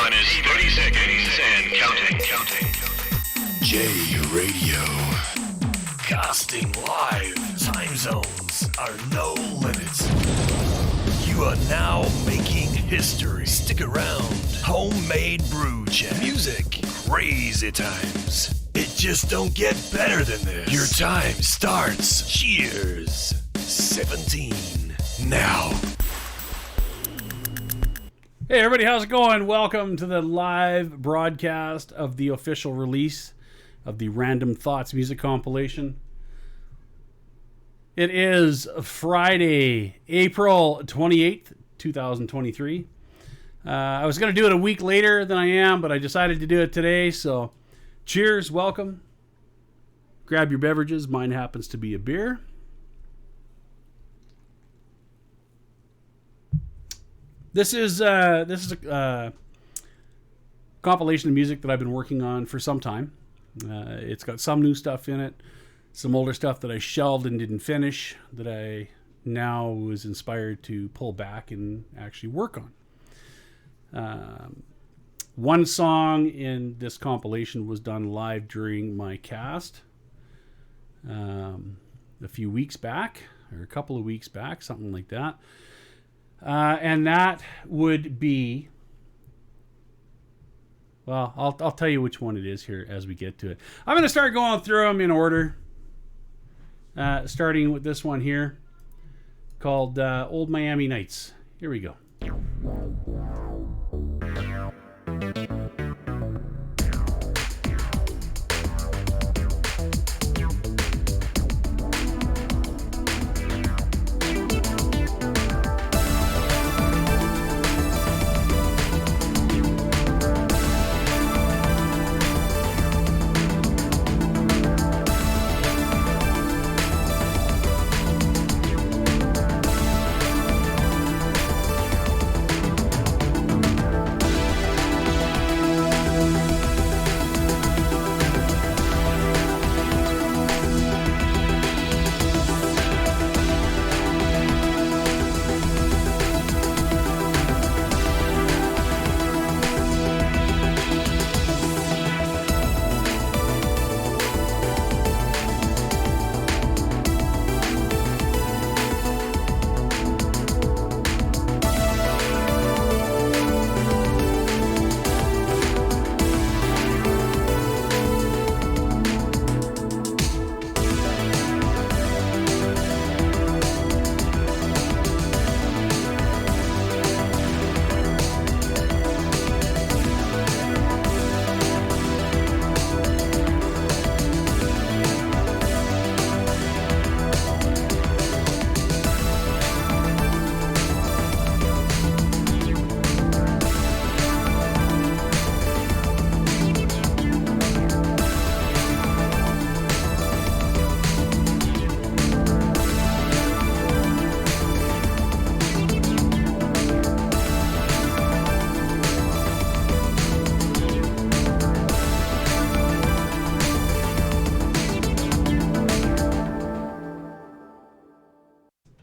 minus 30 seconds and counting. J Radio. Casting live. Time zones are no limits. You are now making history. Stick around. Homemade brew chat. Music. Crazy times. It just don't get better than this. Your time starts. Cheers. 17. Now. Hey everybody, how's it going? Welcome to the live broadcast of the official release of the Random Thoughts music compilation. It is Friday, April 28th, 2023. I was going to do it a week later than I am, but I decided to do it today, so cheers, welcome. Grab your beverages. Mine happens to be a beer. This is a compilation of music that I've been working on for some time. It's got some new stuff in it, some older stuff that I shelved and didn't finish that I now was inspired to pull back and actually work on. One song in this compilation was done live during my cast a few weeks back, or a couple of weeks back, something like that. And that would be, well, I'll tell you which one it is here as we get to it. I'm going to start going through them in order, starting with this one here called Old Miami Nights. Here we go.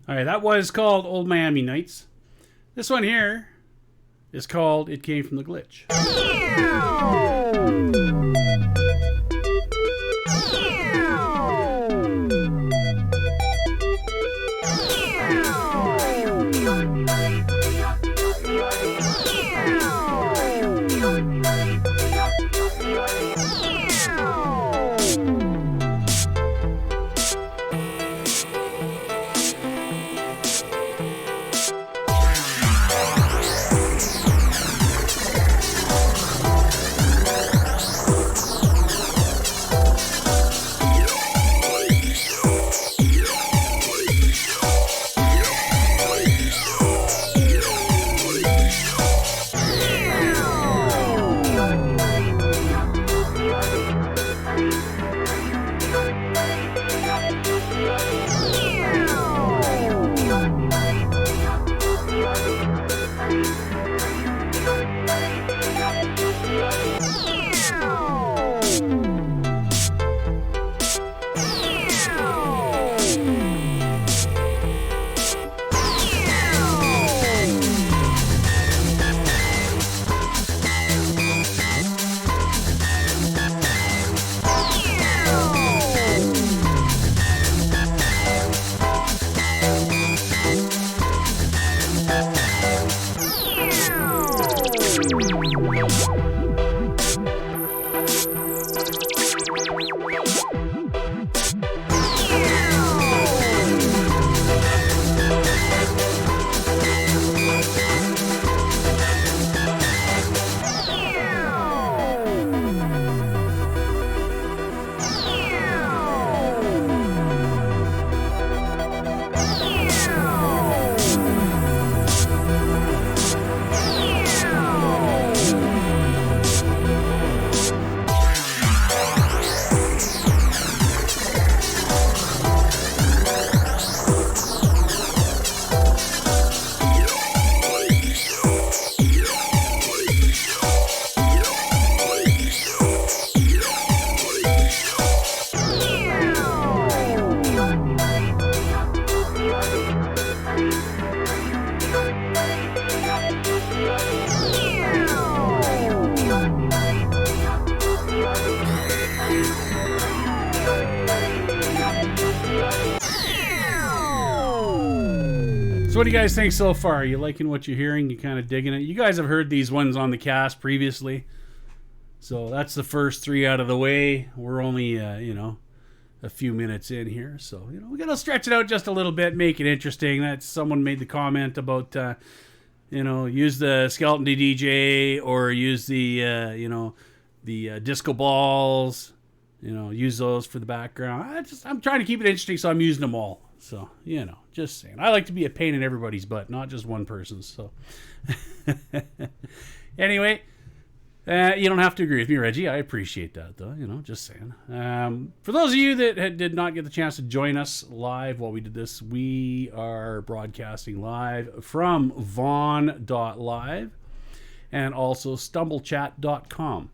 Alright, that was called Old Miami Nights. This one here is called It Came From the Glitch. So what do you guys think so far? You liking what you're hearing? You kind of digging it? You guys have heard these ones on the cast previously. So that's the first 3 out of the way. We're only, a few minutes in here. So, we got to stretch it out just a little bit, make it interesting. That's someone made the comment about, use the skeleton DJ or use the disco balls, use those for the background. I'm trying to keep it interesting, so I'm using them all. So, just saying. I like to be a pain in everybody's butt, not just one person's. So, anyway, you don't have to agree with me, Reggie. I appreciate that, though. Just saying. For those of you that did not get the chance to join us live while we did this, we are broadcasting live from Vaughn.live and also StumbleChat.com.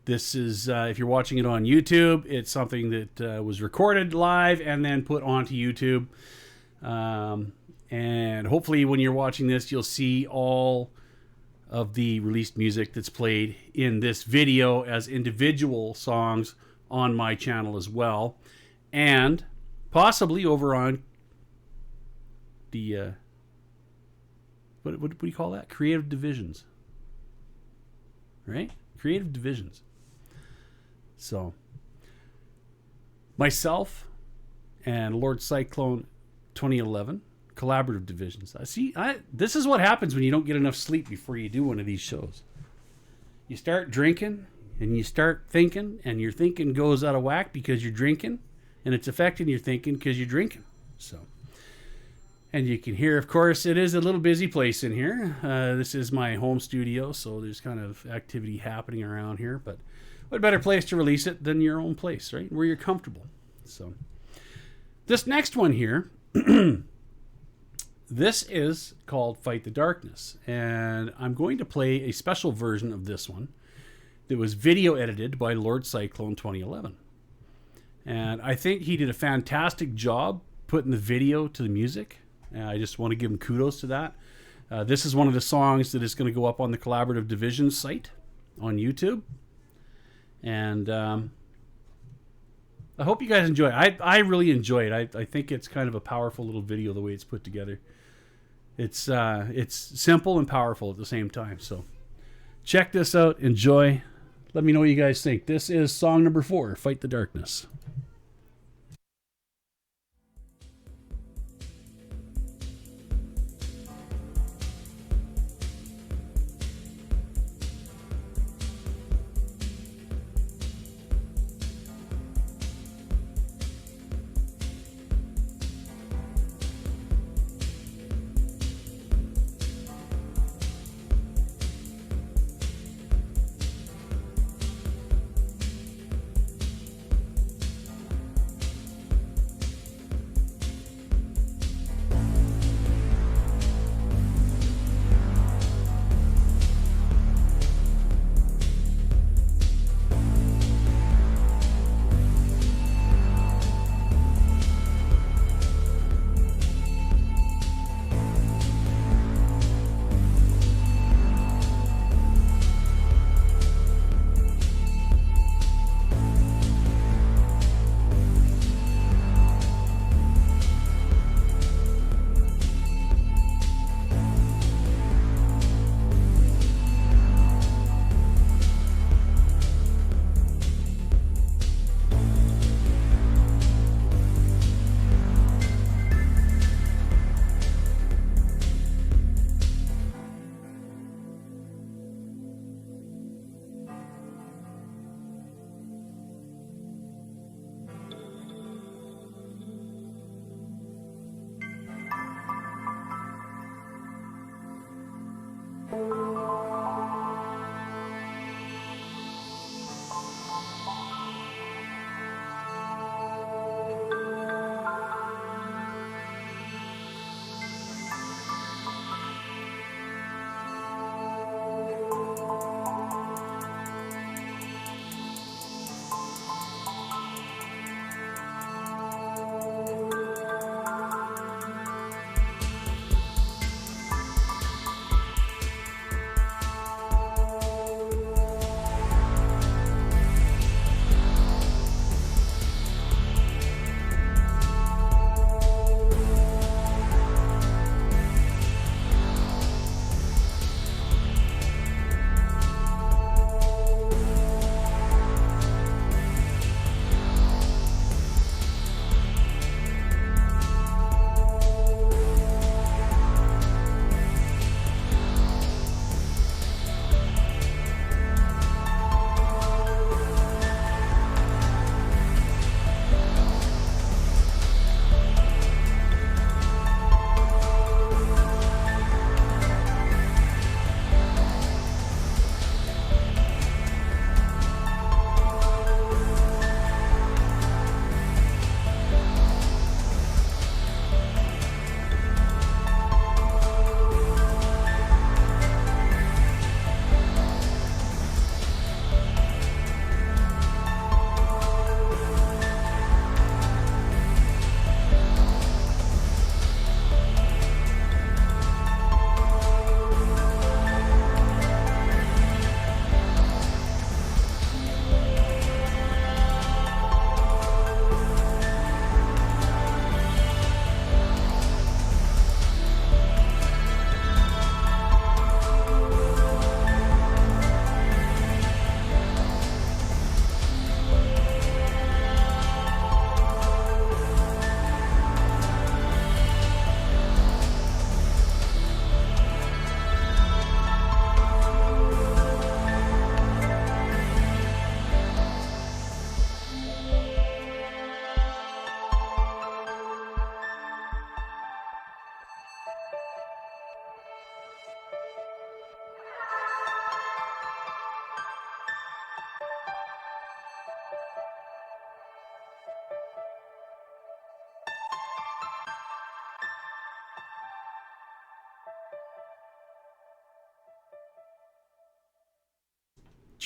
This is, if you're watching it on YouTube, it's something that was recorded live and then put onto YouTube. And hopefully when you're watching this, you'll see all of the released music that's played in this video as individual songs on my channel as well. And possibly over on the, what do you call that? Creative Divisions. Right? Creative Divisions. So, myself and Lord Cyclone 2011, collaborative divisions. This is what happens when you don't get enough sleep before you do one of these shows. You start drinking and you start thinking, and your thinking goes out of whack because you're drinking, and it's affecting your thinking because you're drinking. So, and you can hear, of course, it is a little busy place in here. This is my home studio, so there's kind of activity happening around here, but what better place to release it than your own place, right? Where you're comfortable. So, this next one here, this is called Fight the Darkness, and I'm going to play a special version of this one that was video edited by Lord Cyclone 2011. And I think he did a fantastic job putting the video to the music. I just want to give him kudos to that. This is one of the songs that is going to go up on the Collaborative Division site on YouTube. And I hope you guys enjoy it. I really enjoy it. I think it's kind of a powerful little video the way it's put together. It's simple and powerful at the same time. So check this out. Enjoy. Let me know what you guys think. This is song number 4, Fight the Darkness.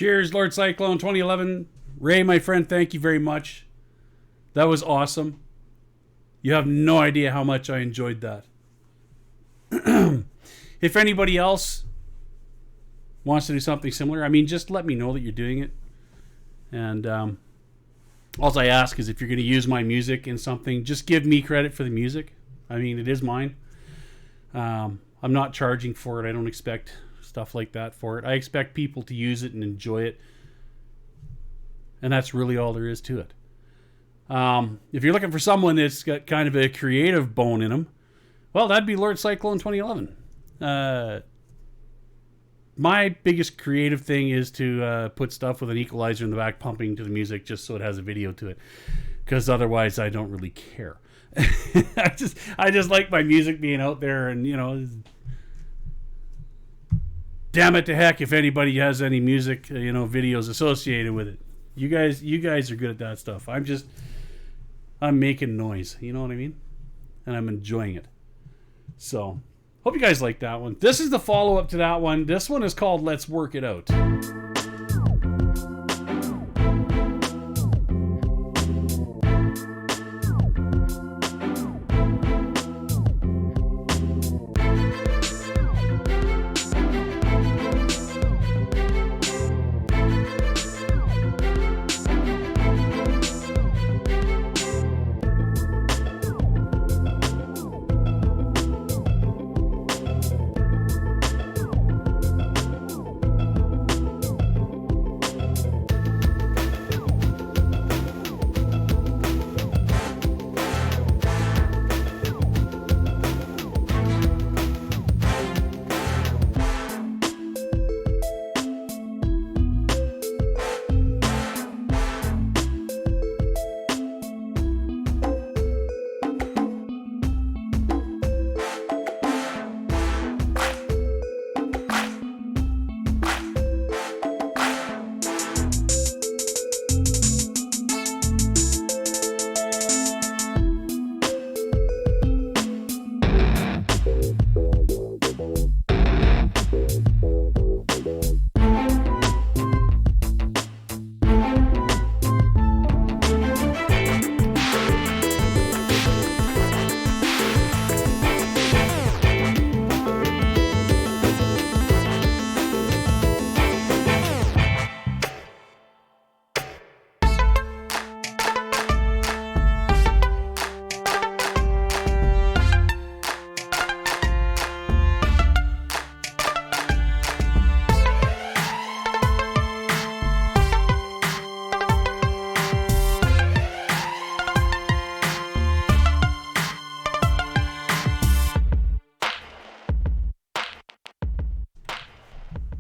Cheers, Lord Cyclone 2011. Ray, my friend, thank you very much. That was awesome. You have no idea how much I enjoyed that. If anybody else wants to do something similar, I mean, just let me know that you're doing it. And all I ask is if you're going to use my music in something, just give me credit for the music. I mean, it is mine. I'm not charging for it. I don't expect stuff like that for it. I expect people to use it and enjoy it. And that's really all there is to it. If you're looking for someone that's got kind of a creative bone in them, well, that'd be Lord Cyclone 2011. My biggest creative thing is to put stuff with an equalizer in the back pumping to the music just so it has a video to it. Because otherwise I don't really care. I just like my music being out there, and you know, damn it to heck if anybody has any music, you know, videos associated with it. You guys are good at that stuff. I'm making noise, you know what I mean? And I'm enjoying it. So, hope you guys like that one. This is the follow-up to that one. This one is called Let's Work It Out.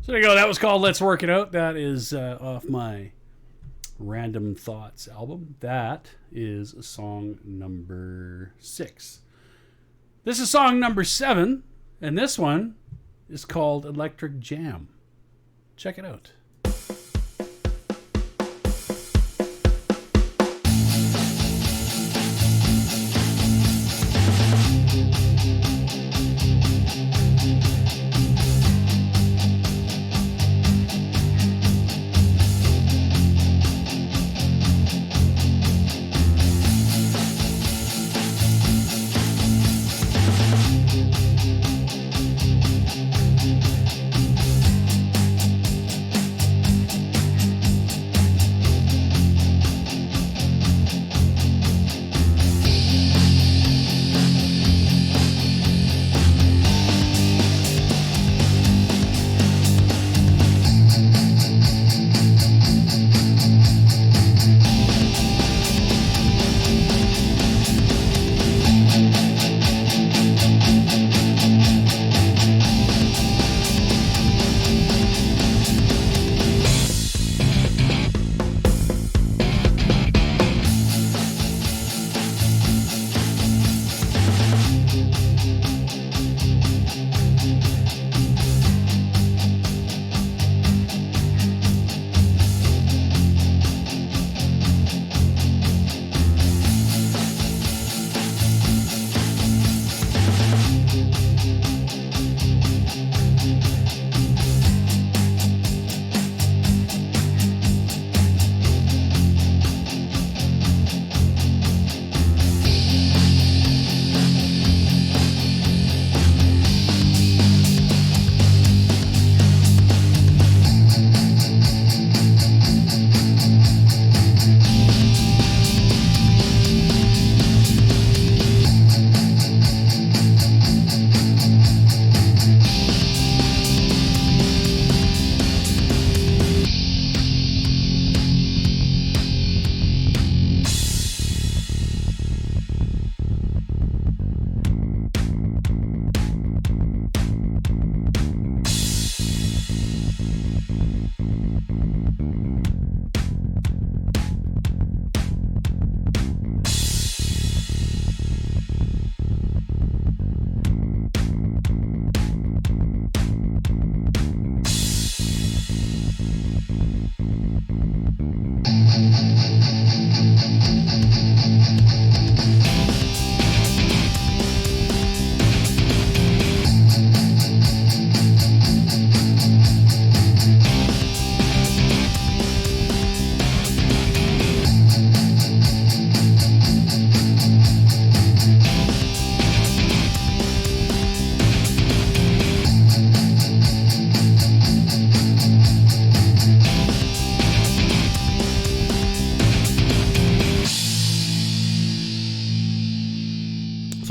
So there you go. That was called Let's Work It Out. That is off my Random Thoughts album. That is song number 6. This is song number 7, and this one is called Electric Jam. Check it out.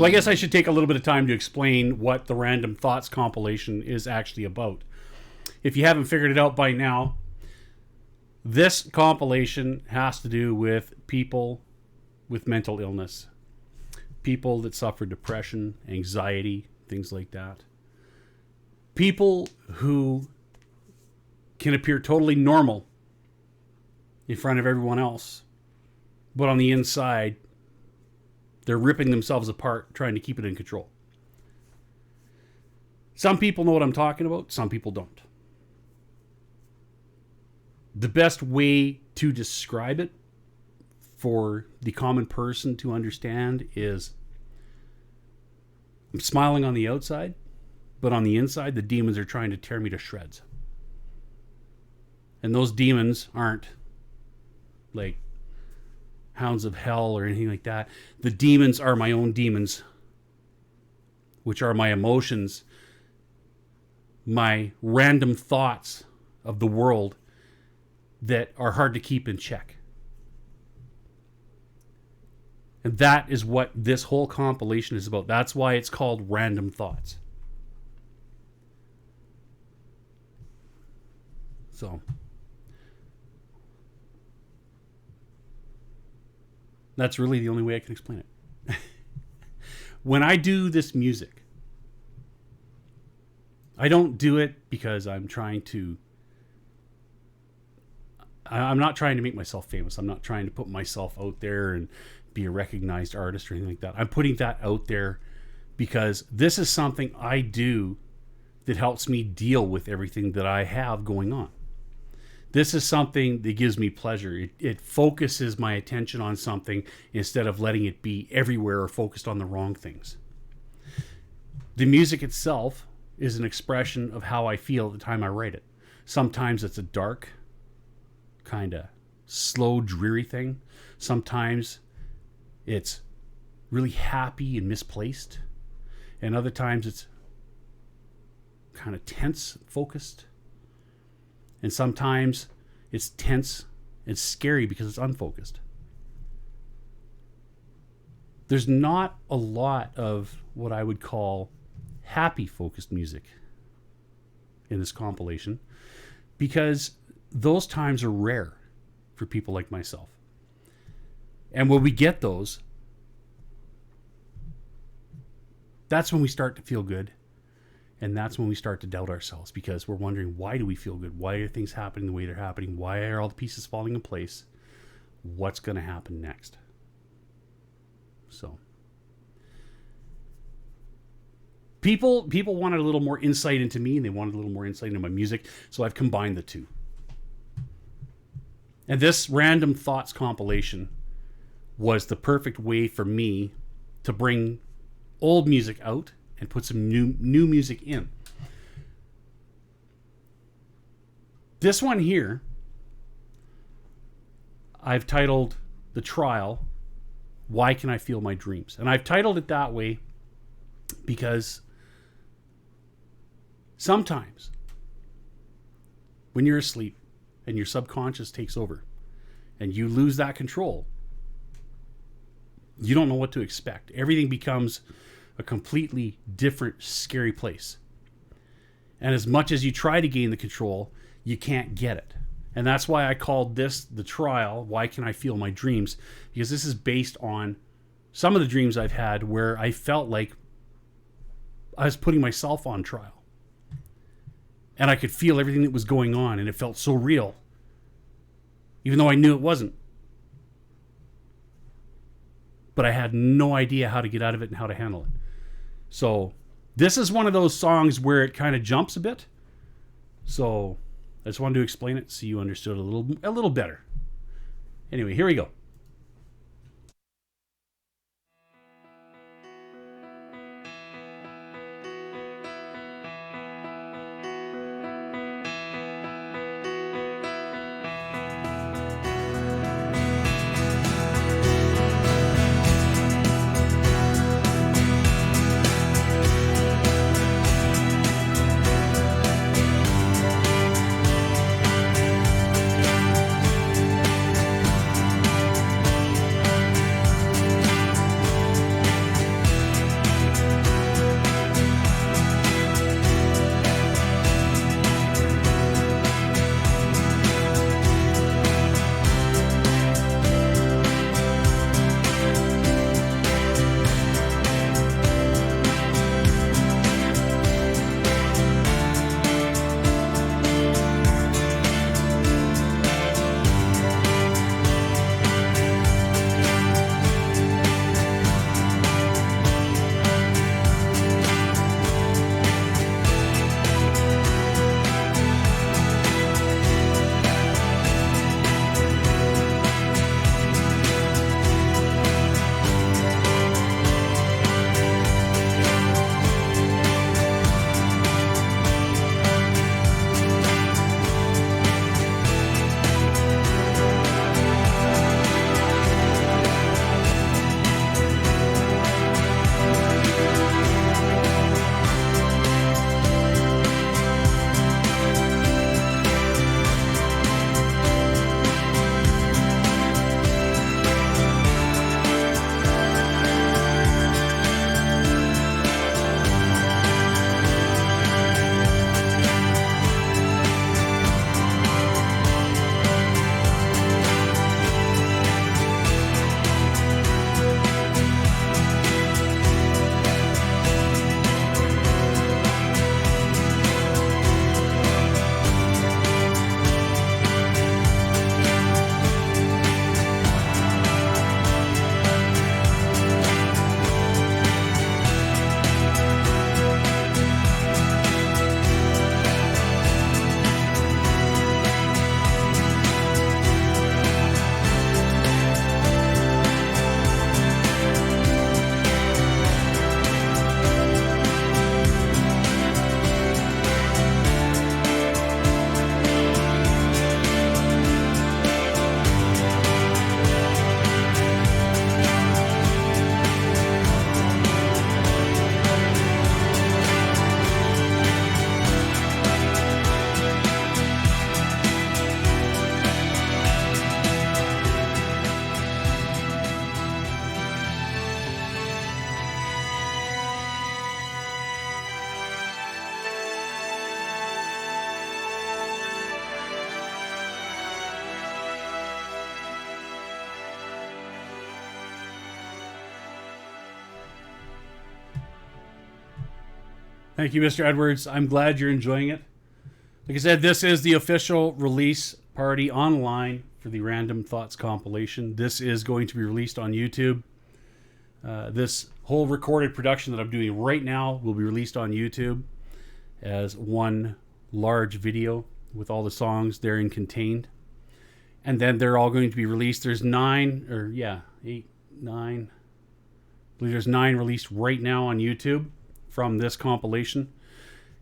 So I guess I should take a little bit of time to explain what the Random Thoughts compilation is actually about. If you haven't figured it out by now, this compilation has to do with people with mental illness, people that suffer depression, anxiety, things like that. People who can appear totally normal in front of everyone else, but on the inside, they're ripping themselves apart trying to keep it in control. Some people know what I'm talking about, some people don't. The best way to describe it for the common person to understand is I'm smiling on the outside, but on the inside, the demons are trying to tear me to shreds. And those demons aren't like hounds of hell or anything like that. The demons are my own demons, which are my emotions, my random thoughts of the world that are hard to keep in check. And that is what this whole compilation is about. That's why it's called Random Thoughts. So that's really the only way I can explain it. When I do this music, I don't do it because I'm not trying to make myself famous. I'm not trying to put myself out there and be a recognized artist or anything like that. I'm putting that out there because this is something I do that helps me deal with everything that I have going on. This is something that gives me pleasure. It focuses my attention on something instead of letting it be everywhere or focused on the wrong things. The music itself is an expression of how I feel at the time I write it. Sometimes it's a dark, kind of slow, dreary thing. Sometimes it's really happy and misplaced. And other times it's kind of tense, focused. And sometimes it's tense and scary because it's unfocused. There's not a lot of what I would call happy focused music in this compilation because those times are rare for people like myself. And when we get those, that's when we start to feel good. And that's when we start to doubt ourselves because we're wondering, why do we feel good? Why are things happening the way they're happening? Why are all the pieces falling in place? What's going to happen next? So people wanted a little more insight into me and they wanted a little more insight into my music. So I've combined the two. And this Random Thoughts compilation was the perfect way for me to bring old music out and put some new music in. This one here, I've titled The Trial, Why Can I Feel My Dreams? And I've titled it that way because sometimes when you're asleep and your subconscious takes over and you lose that control, you don't know what to expect. Everything becomes a completely different, scary place. And as much as you try to gain the control, you can't get it. And that's why I called this The Trial, Why Can I Feel My Dreams? Because this is based on some of the dreams I've had where I felt like I was putting myself on trial. And I could feel everything that was going on, and it felt so real, even though I knew it wasn't. But I had no idea how to get out of it and how to handle it. So this is one of those songs where it kind of jumps a bit. So I just wanted to explain it so you understood a little better. Anyway, here we go. Thank you, Mr. Edwards. I'm glad you're enjoying it. Like I said, this is the official release party online for the Random Thoughts compilation. This is going to be released on YouTube. This whole recorded production that I'm doing right now will be released on YouTube as one large video with all the songs therein contained. And then they're all going to be released. There's 9. I believe there's 9 released right now on YouTube from this compilation.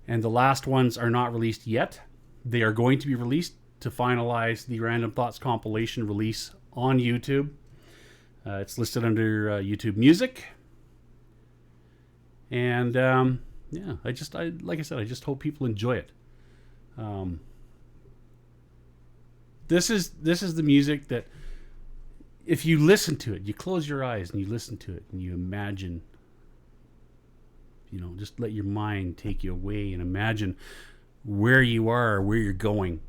And the last ones are not released yet. They are going to be released to finalize the Random Thoughts compilation release on YouTube. It's listed under YouTube Music. And like I said, I just hope people enjoy it. This is the music that, if you listen to it, you close your eyes and you listen to it and you imagine, just let your mind take you away and imagine where you are, where you're going.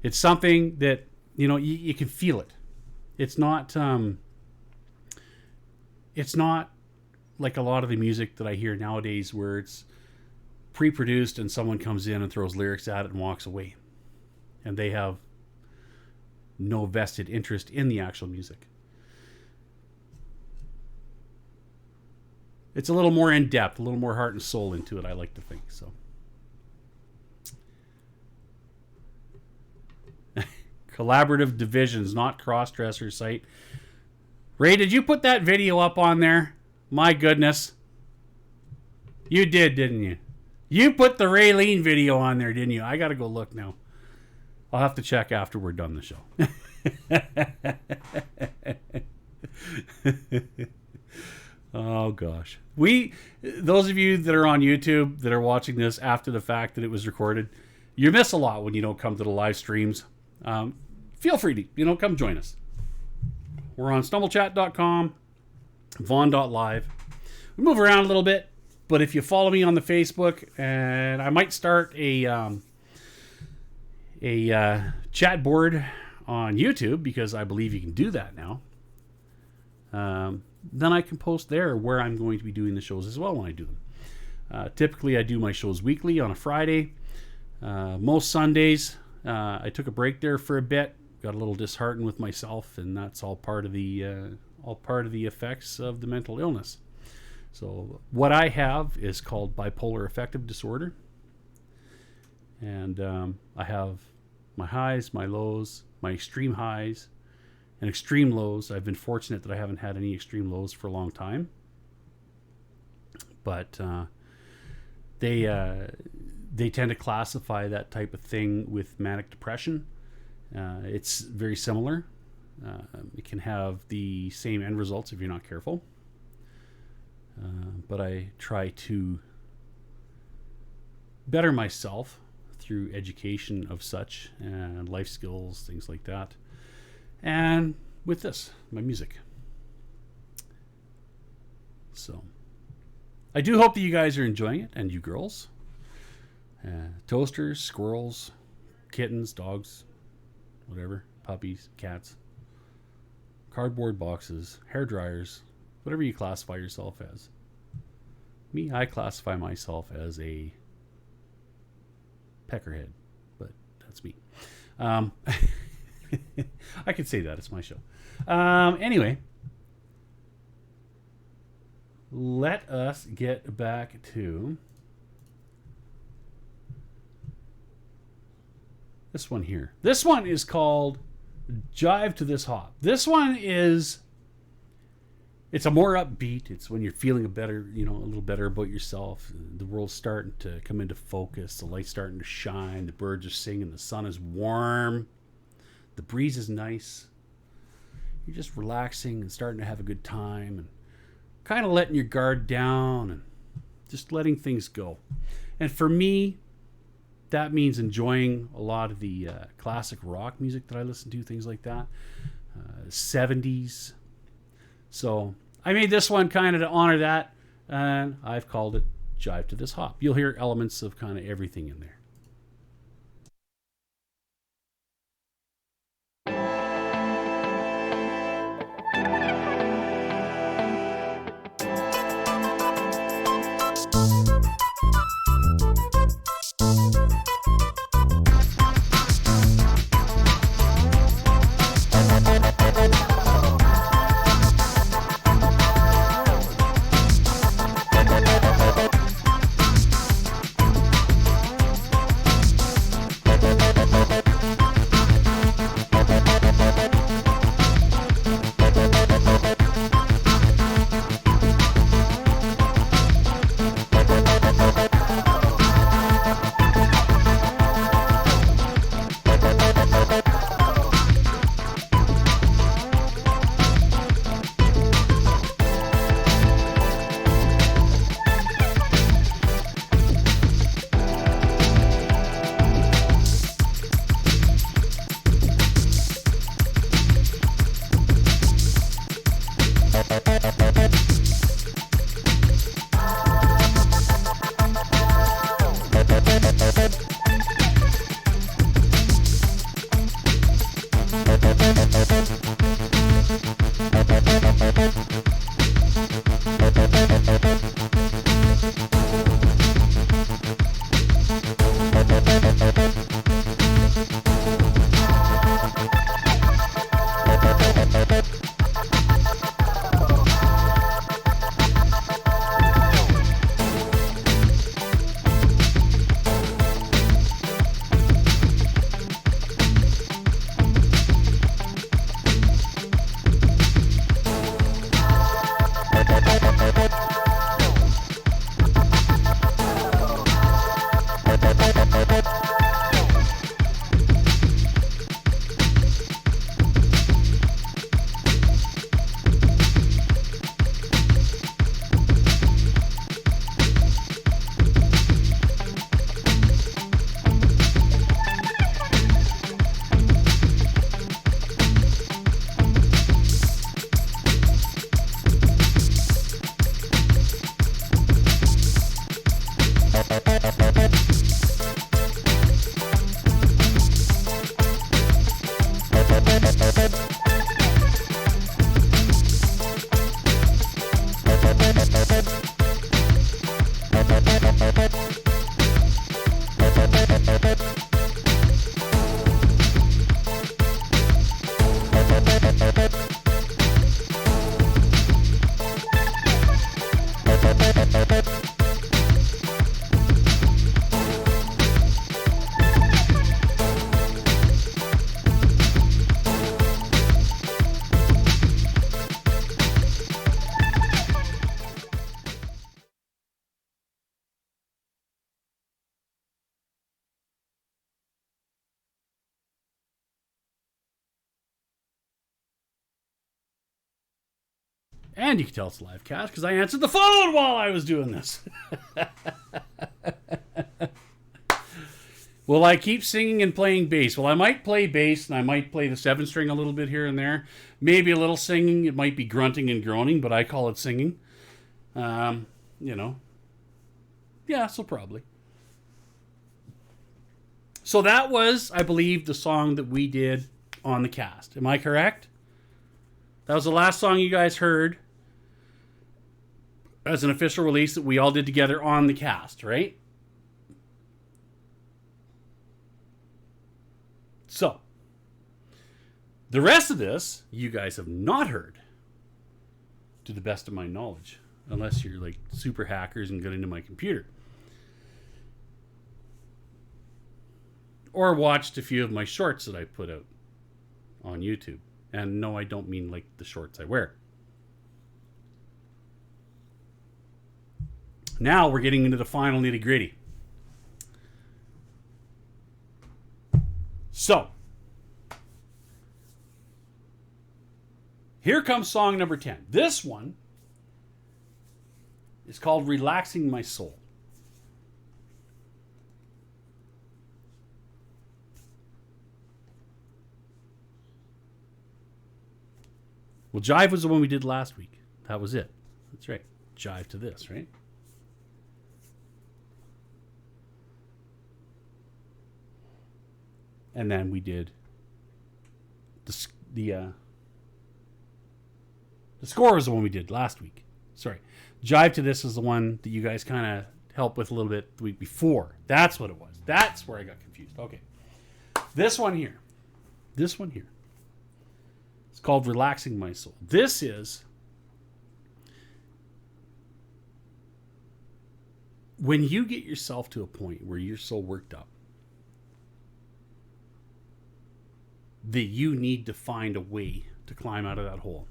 It's something that, you can feel it. It's not like a lot of the music that I hear nowadays where it's pre-produced and someone comes in and throws lyrics at it and walks away. And they have no vested interest in the actual music. It's a little more in depth, a little more heart and soul into it, I like to think. So, Collaborative Divisions, not cross-dresser site. Ray, did you put that video up on there? My goodness. You did, didn't you? You put the Raylene video on there, didn't you? I got to go look now. I'll have to check after we're done the show. Oh, gosh. Those of you that are on YouTube that are watching this after the fact that it was recorded, you miss a lot when you don't come to the live streams. Feel free to, come join us. We're on stumblechat.com, vaughn.live. We move around a little bit, but if you follow me on the Facebook, and I might start a chat board on YouTube, because I believe you can do that now. Then I can post there where I'm going to be doing the shows as well when I do them. Typically, I do my shows weekly on a Friday. Most Sundays, I took a break there for a bit, got a little disheartened with myself, and that's all part of the effects of the mental illness. So what I have is called bipolar affective disorder, and I have my highs, my lows, my extreme highs, and extreme lows. I've been fortunate that I haven't had any extreme lows for a long time, but they tend to classify that type of thing with manic depression. It's very similar. It can have the same end results if you're not careful. But I try to better myself through education of such and life skills, things like that. And with this, my music. So, I do hope that you guys are enjoying it, and you girls. Toasters, squirrels, kittens, dogs, whatever, puppies, cats, cardboard boxes, hair dryers, whatever you classify yourself as. Me, I classify myself as a peckerhead, but that's me. I could say that. It's my show. Anyway, let us get back to this one here. This one is called Jive to This Hop. This one it's a more upbeat. It's when you're feeling a little better about yourself. The world's starting to come into focus. The light's starting to shine. The birds are singing. The sun is warm. The breeze is nice. You're just relaxing and starting to have a good time and kind of letting your guard down and just letting things go. And for me, that means enjoying a lot of the classic rock music that I listen to, things like that. 70s. So I made this one kind of to honor that, and I've called it Jive to This Hop. You'll hear elements of kind of everything in there. And you can tell it's a live cast because I answered the phone while I was doing this. Will I keep singing and playing bass? Well, I might play bass and I might play the 7-string a little bit here and there. Maybe a little singing. It might be grunting and groaning, but I call it singing. You know. Yeah, so probably. So that was, I believe, the song that we did on the cast. Am I correct? That was the last song you guys heard as an official release that we all did together on the cast, right? So, the rest of this, you guys have not heard, to the best of my knowledge, unless you're like super hackers and get into my computer. Or watched a few of my shorts that I put out on YouTube. And no, I don't mean like the shorts I wear. Now we're getting into the final nitty gritty. So, here comes song number 10. This one is called Relaxing My Soul. Well, Jive was the one we did last week. That was it. That's right. Jive to this, right? And then we did the score was the one we did last week. Sorry. Jive to this is the one that you guys kind of helped with a little bit the week before. That's what it was. That's where I got confused. Okay. This one here. It's called Relaxing My Soul. This is when you get yourself to a point where you're so worked up that you need to find a way to climb out of that hole.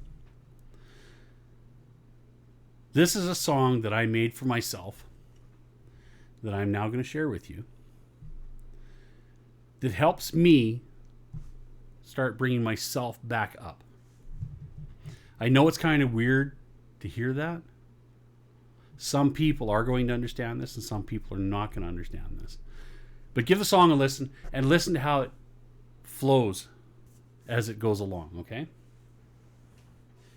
This is a song that I made for myself that I'm now going to share with you that helps me start bringing myself back up. I know it's kind of weird to hear that. Some people are going to understand this and some people are not going to understand this. But give the song a listen and listen to how it flows as it goes along, okay?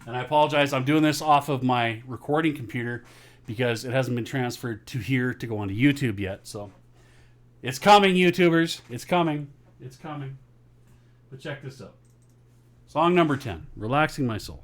And I apologize, I'm doing this off of my recording computer because it hasn't been transferred to here to go onto YouTube yet. So it's coming, YouTubers. It's coming. But check this out. Song number 10, Relaxing My Soul.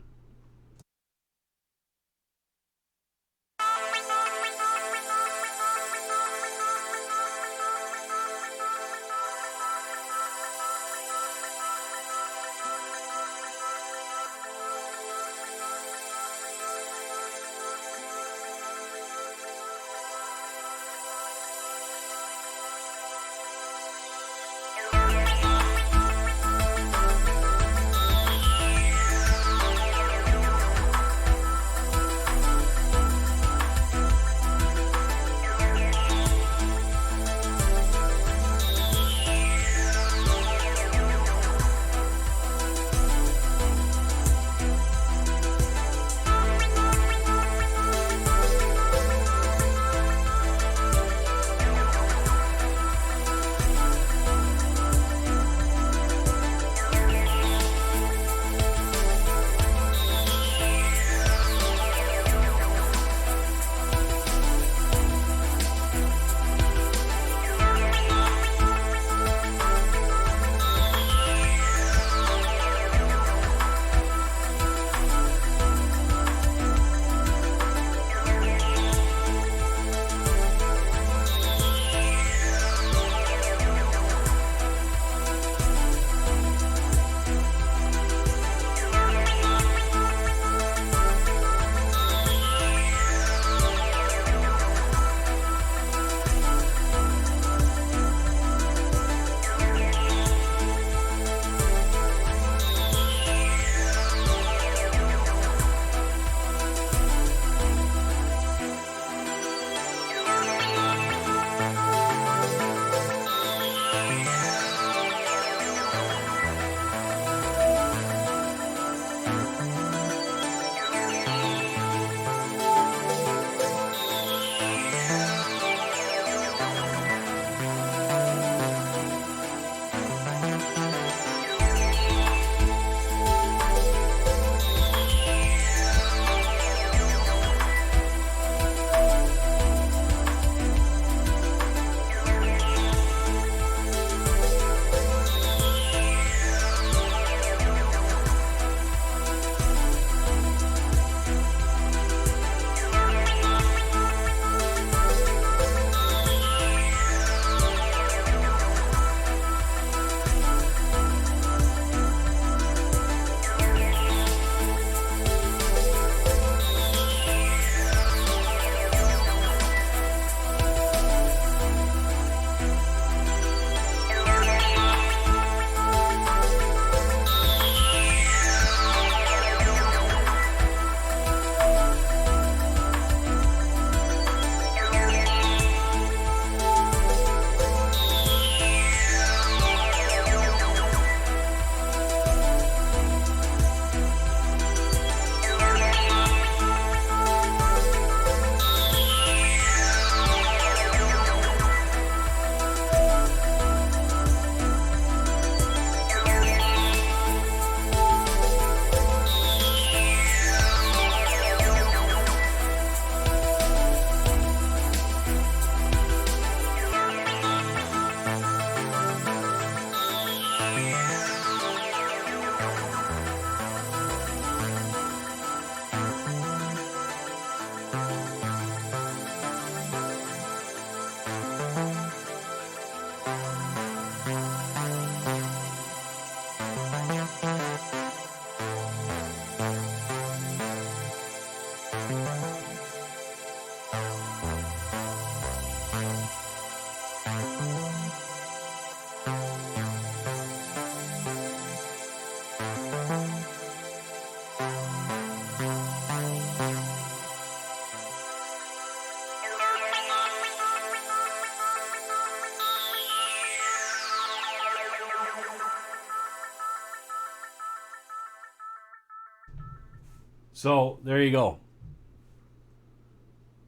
So there you go.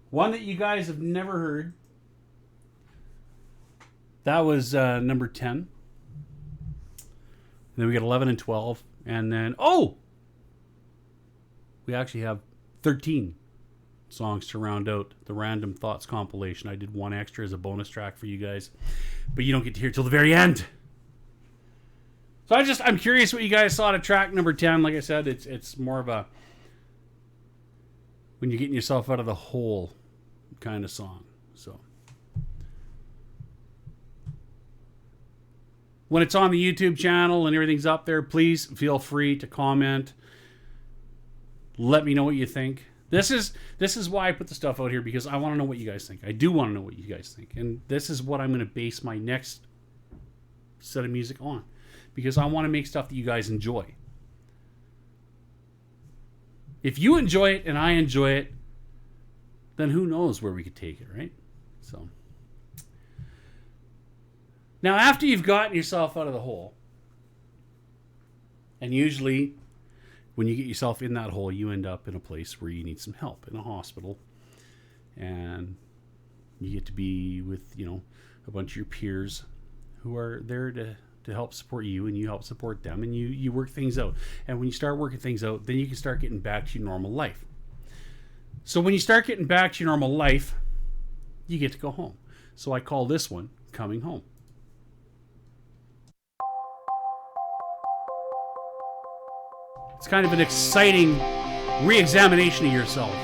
One that you guys have never heard. That was number 10. And then we got 11 and 12. And then, we actually have 13 songs to round out the Random Thoughts compilation. I did one extra as a bonus track for you guys, but you don't get to hear it till the very end. So I'm curious what you guys saw at track number 10. Like I said, it's more of a when you're getting yourself out of the hole kind of song. So when it's on the YouTube channel and everything's up there, please feel free to comment. Let me know what you think. This is why I put the stuff out here, because I want to know what you guys think. I do want to know what you guys think. And this is what I'm going to base my next set of music on, because I want to make stuff that you guys enjoy. If you enjoy it and I enjoy it, then who knows where we could take it, right? So now, after you've gotten yourself out of the hole, and usually when you get yourself in that hole, you end up in a place where you need some help, in a hospital, and you get to be with, a bunch of your peers who are there to help support you, and you help support them, and you work things out. And when you start working things out, then you can start getting back to your normal life. So when you start getting back to your normal life, you get to go home. So I call this one Coming Home. It's kind of an exciting re-examination of yourself.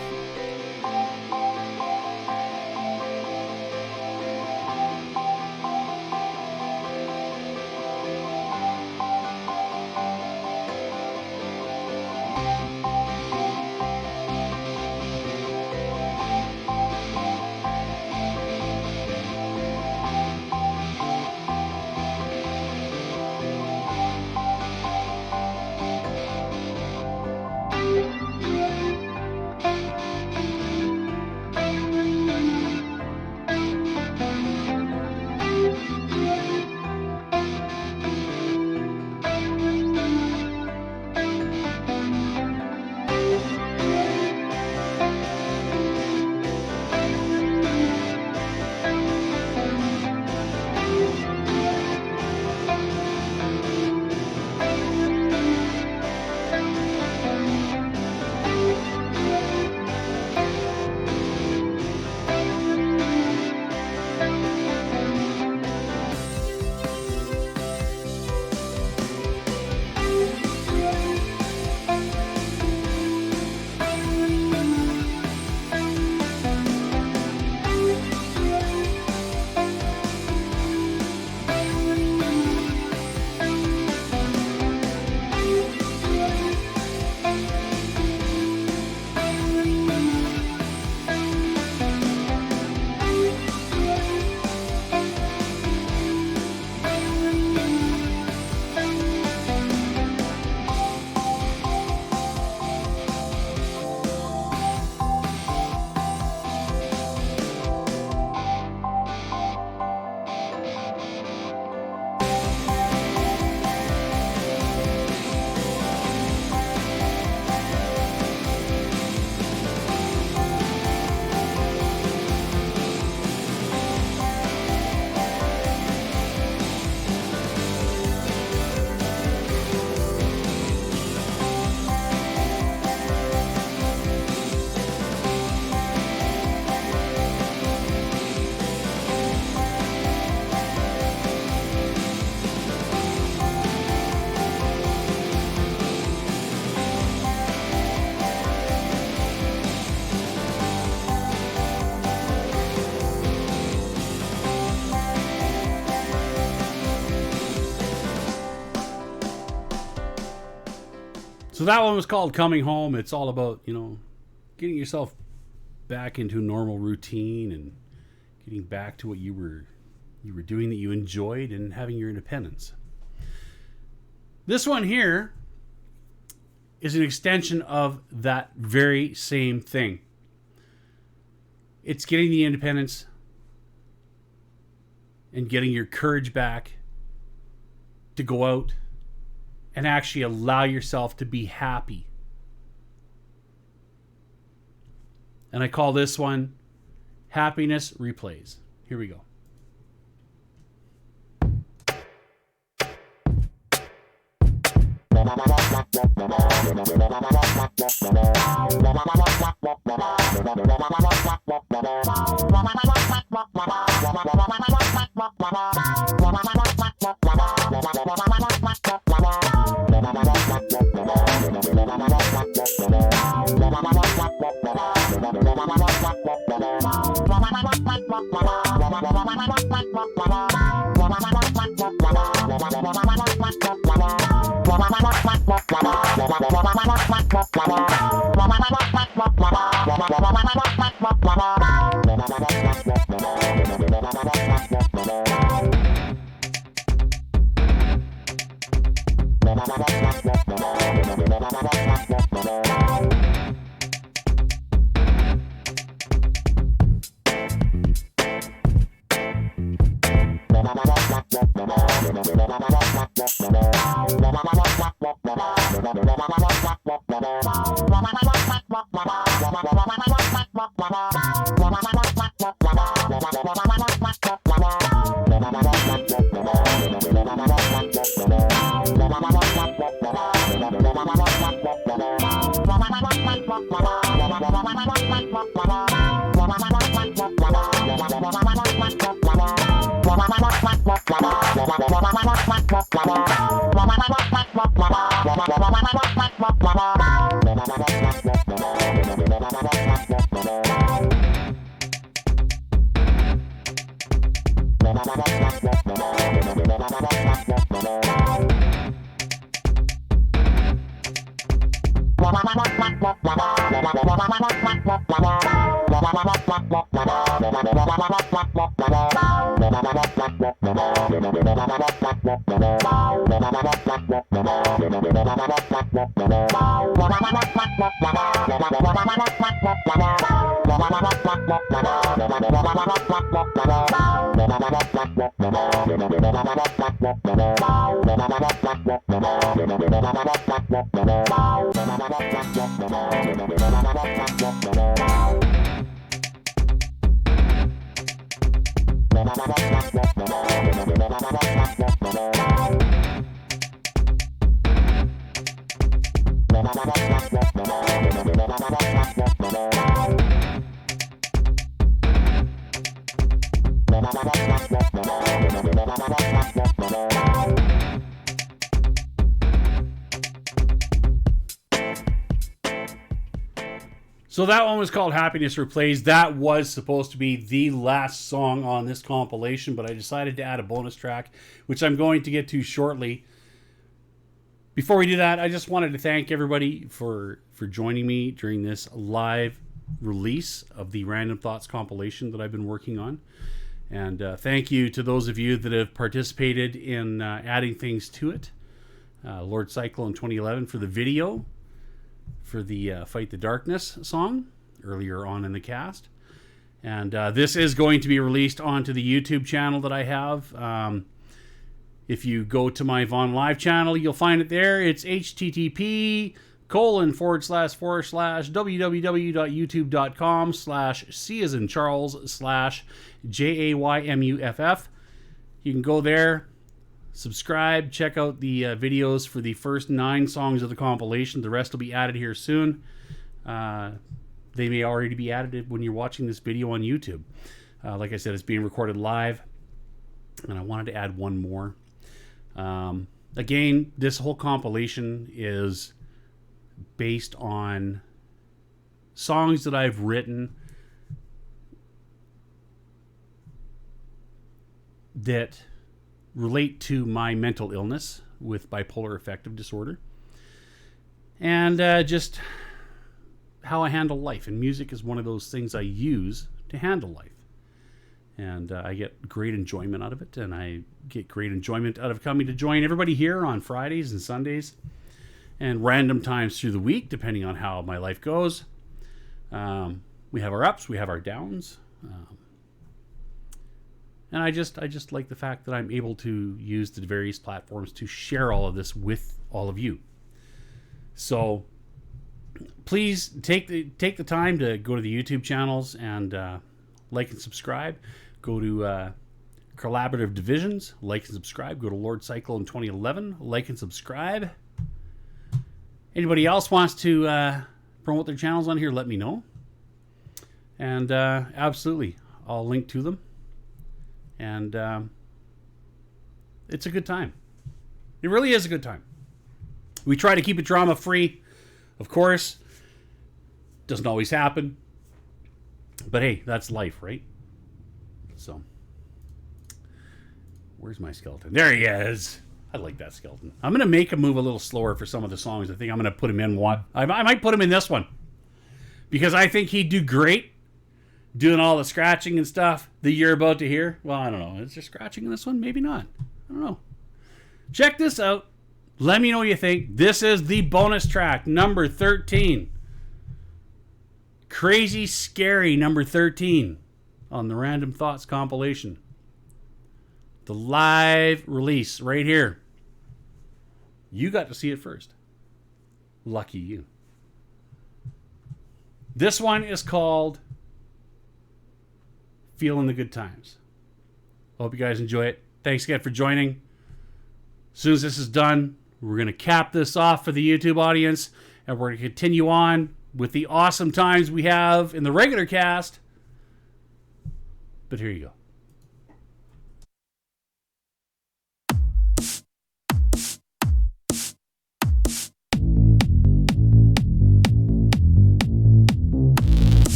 So that one was called Coming Home. It's all about, getting yourself back into a normal routine and getting back to what you were doing that you enjoyed and having your independence. This one here is an extension of that very same thing. It's getting the independence and getting your courage back to go out and actually allow yourself to be happy And I call this one Happiness Replays. Here we go. So that one was called Happiness Replays. That was supposed to be the last song on this compilation, but I decided to add a bonus track, which I'm going to get to shortly. Before we do that, I just wanted to thank everybody for joining me during this live release of the Random Thoughts compilation that I've been working on. And thank you to those of you that have participated in adding things to it. Lord Cyclone 2011 for the video, for the Fight the Darkness song earlier on in the cast. And this is going to be released onto the YouTube channel that I have. If you go to my Vaughn Live channel, you'll find it there. It's http://www.youtube.com/C as in Charles/JAYMUFF. You can go there, subscribe, check out the videos for the first 9 songs of the compilation. The rest will be added here soon. They may already be added when you're watching this video on YouTube. Like I said, it's being recorded live, and I wanted to add one more. Again, this whole compilation is based on songs that I've written that relate to my mental illness with bipolar affective disorder, and just how I handle life. And music is one of those things I use to handle life. And I get great enjoyment out of it, and I get great enjoyment out of coming to join everybody here on Fridays and Sundays and random times through the week, depending on how my life goes. We have our ups, we have our downs. And I just like the fact that I'm able to use the various platforms to share all of this with all of you. So please take the time to go to the YouTube channels and like and subscribe. Go to Collaborative Divisions, like and subscribe. Go to Lord Cycle in 2011, like and subscribe. Anybody else wants to promote their channels on here, let me know. And absolutely, I'll link to them. And it's a good time. It really is a good time. We try to keep it drama-free, of course. Doesn't always happen. But hey, that's life, right? So, where's my skeleton? There he is. I like that skeleton. I'm going to make him move a little slower for some of the songs. I think I'm going to put him in one. I might put him in this one. Because I think he'd do great doing all the scratching and stuff that you're about to hear. Well, I don't know. Is there scratching in this one? Maybe not. I don't know. Check this out. Let me know what you think. This is the bonus track, number 13. Crazy Scary, number 13 on the Random Thoughts compilation. The live release right here. You got to see it first. Lucky you. This one is called Feeling the Good Times. Hope you guys enjoy it. Thanks again for joining. As soon as this is done, we're going to cap this off for the YouTube audience, and we're going to continue on with the awesome times we have in the regular cast. But here you go.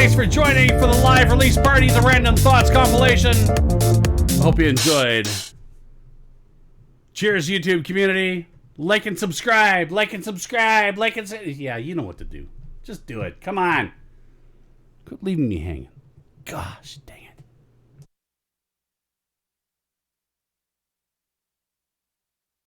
Thanks for joining for the live release party, the Random Thoughts compilation. I hope you enjoyed. Cheers, YouTube community. Like and subscribe. Yeah, you know what to do. Just do it. Come on. Quit leaving me hanging. Gosh dang.